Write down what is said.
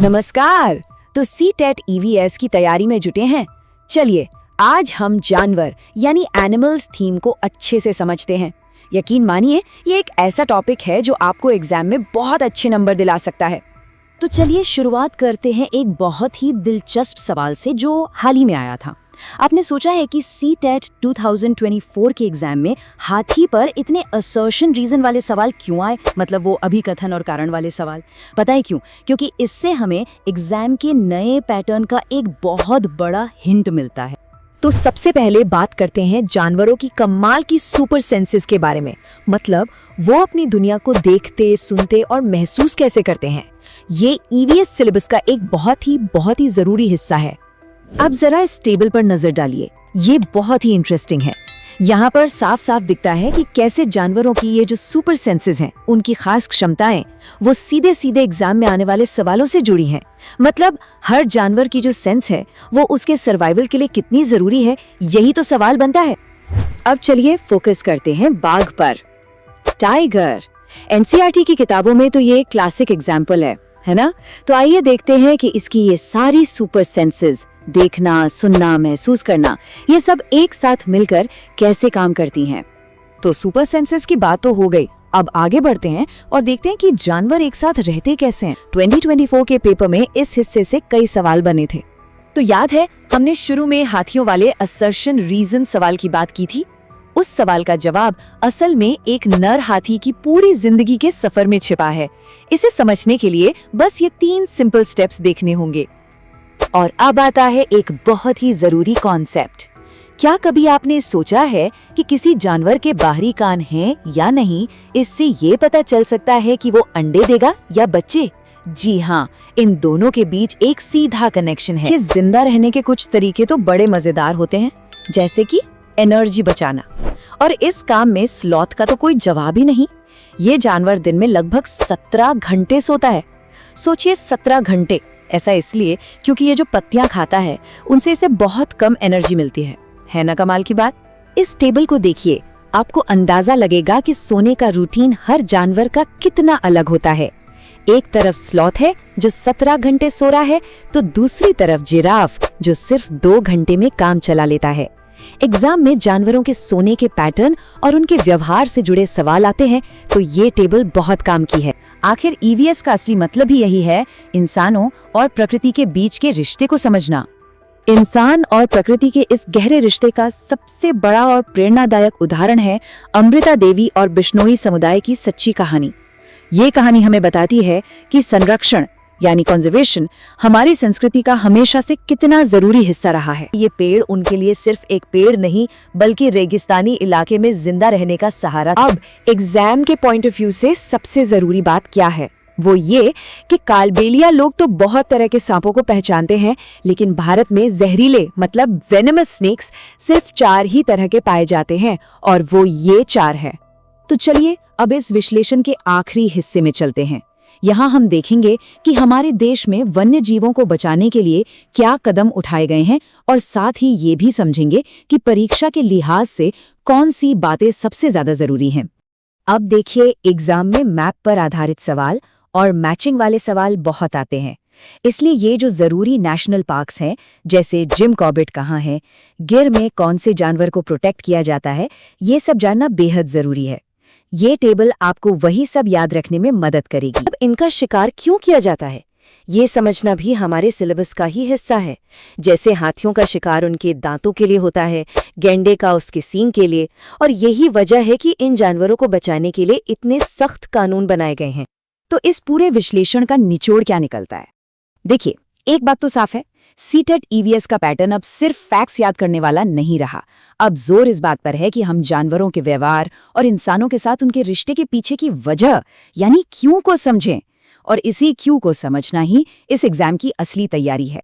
नमस्कार। तो CTET EVS की तैयारी में जुटे हैं। चलिए आज हम जानवर यानी एनिमल्स थीम को अच्छे से समझते हैं। यकीन मानिए ये एक ऐसा टॉपिक है जो आपको एग्जाम में बहुत अच्छे नंबर दिला सकता है। तो चलिए शुरुआत करते हैं एक बहुत ही दिलचस्प सवाल से जो हाल ही में आया था। आपने सोचा है कि सीटेट 2024 के एग्जाम में हाथी पर इतने असर्शन रीजन वाले सवाल क्यों आए, मतलब वो अभिकथन और कारण वाले सवाल। पता है क्यों? क्योंकि इससे हमें एग्जाम के नए पैटर्न का एक बहुत बड़ा हिंट मिलता है। तो सबसे पहले बात करते हैं जानवरों की कमाल की सुपर सेंसेस के बारे में, मतलब वो अपनी दुनिया को देखते, सुनते और महसूस कैसे करते हैं। ये ईवीएस सिलेबस का एक बहुत ही जरूरी हिस्सा है। अब जरा इस टेबल पर नजर डालिए, ये बहुत ही इंटरेस्टिंग है। यहाँ पर साफ साफ दिखता है कि कैसे जानवरों की ये जो सुपर सेंसेस हैं, उनकी खास क्षमताएं वो सीधे सीधे एग्जाम में आने वाले सवालों से जुड़ी हैं। मतलब हर जानवर की जो सेंस है वो उसके सर्वाइवल के लिए कितनी जरूरी है, यही तो सवाल बनता है। अब चलिए फोकस करते हैं बाघ पर। टाइगर एनसीईआरटी की किताबों में तो ये क्लासिक एग्जाम्पल है ना? तो आइए देखते हैं कि इसकी ये सारी सुपर सेंसेस, देखना, सुनना, महसूस करना, ये सब एक साथ मिलकर कैसे काम करती हैं। तो सुपर सेंसेस की बात तो हो गई। अब आगे बढ़ते हैं और देखते हैं कि जानवर एक साथ रहते कैसे हैं। 2024 के पेपर में इस हिस्से से कई सवाल बने थे। तो याद है हमने शुरू में हाथियों वाले असर्शन रीजन सवाल की बात की थी। उस सवाल का जवाब असल में एक नर हाथी की पूरी जिंदगी के सफर में छिपा है। इसे समझने के लिए बस ये 3 सिंपल स्टेप्स देखने होंगे। और अब आता है एक बहुत ही जरूरी कॉन्सेप्ट। क्या कभी आपने सोचा है कि किसी जानवर के बाहरी कान हैं या नहीं, इससे ये पता चल सकता है कि वो अंडे देगा या बच्चे? जी हाँ, इन दोनों के बीच एक सीधा कनेक्शन है। जिंदा रहने के कुछ तरीके तो बड़े मजेदार होते हैं, जैसे कि एनर्जी बचाना, और इस काम में स्लॉथ का तो कोई जवाब ही नहीं। ये जानवर दिन में लगभग 17 घंटे सोता है। सोचिए 17 घंटे। ऐसा इसलिए क्योंकि ये जो पत्तियां खाता है उनसे इसे बहुत कम एनर्जी मिलती है ना कमाल की बात? इस टेबल को देखिए, आपको अंदाजा लगेगा कि सोने का रूटीन हर जानवर का कितना अलग होता है। एक तरफ स्लॉथ है जो 17 घंटे सो रहा है, तो दूसरी तरफ जिराफ जो सिर्फ 2 घंटे में काम चला लेता है। एग्जाम में जानवरों के सोने के पैटर्न और उनके व्यवहार से जुड़े सवाल आते हैं, तो ये टेबल बहुत काम की है। आखिर ईवीएस का असली मतलब ही यही है, इंसानों और प्रकृति के बीच के रिश्ते को समझना। इंसान और प्रकृति के इस गहरे रिश्ते का सबसे बड़ा और प्रेरणादायक उदाहरण है अमृता देवी और बिश्नोई समुदाय की सच्ची कहानी। ये कहानी हमें बताती है कि संरक्षण यानी कंजर्वेशन हमारी संस्कृति का हमेशा से कितना जरूरी हिस्सा रहा है। ये पेड़ उनके लिए सिर्फ एक पेड़ नहीं, बल्कि रेगिस्तानी इलाके में जिंदा रहने का सहारा। अब एग्जाम के पॉइंट ऑफ व्यू से सबसे जरूरी बात क्या है? वो ये कि कालबेलिया लोग तो बहुत तरह के सांपों को पहचानते हैं, लेकिन भारत में जहरीले मतलब वेनमस स्नेक्स सिर्फ 4 ही तरह के पाए जाते हैं, और वो ये 4 है। तो चलिए अब इस विश्लेषण के आखिरी हिस्से में चलते हैं। यहाँ हम देखेंगे कि हमारे देश में वन्य जीवों को बचाने के लिए क्या कदम उठाए गए हैं, और साथ ही ये भी समझेंगे कि परीक्षा के लिहाज से कौन सी बातें सबसे ज्यादा जरूरी हैं। अब देखिए, एग्जाम में मैप पर आधारित सवाल और मैचिंग वाले सवाल बहुत आते हैं। इसलिए ये जो जरूरी नेशनल पार्क्स हैं, जैसे जिम कॉर्बेट कहाँ है, गिर में कौन से जानवर को प्रोटेक्ट किया जाता है, ये सब जानना बेहद जरूरी है। ये टेबल आपको वही सब याद रखने में मदद करेगी। अब इनका शिकार क्यों किया जाता है, ये समझना भी हमारे सिलेबस का ही हिस्सा है। जैसे हाथियों का शिकार उनके दांतों के लिए होता है, गैंडे का उसके सींग के लिए, और यही वजह है कि इन जानवरों को बचाने के लिए इतने सख्त कानून बनाए गए हैं। तो इस पूरे विश्लेषण का निचोड़ क्या निकलता है? देखिए, एक बात तो साफ है, सीटेट ईवीएस का पैटर्न अब सिर्फ फैक्ट्स याद करने वाला नहीं रहा। अब जोर इस बात पर है कि हम जानवरों के व्यवहार और इंसानों के साथ उनके रिश्ते के पीछे की वजह यानी क्यों को समझें, और इसी क्यों को समझना ही इस एग्जाम की असली तैयारी है।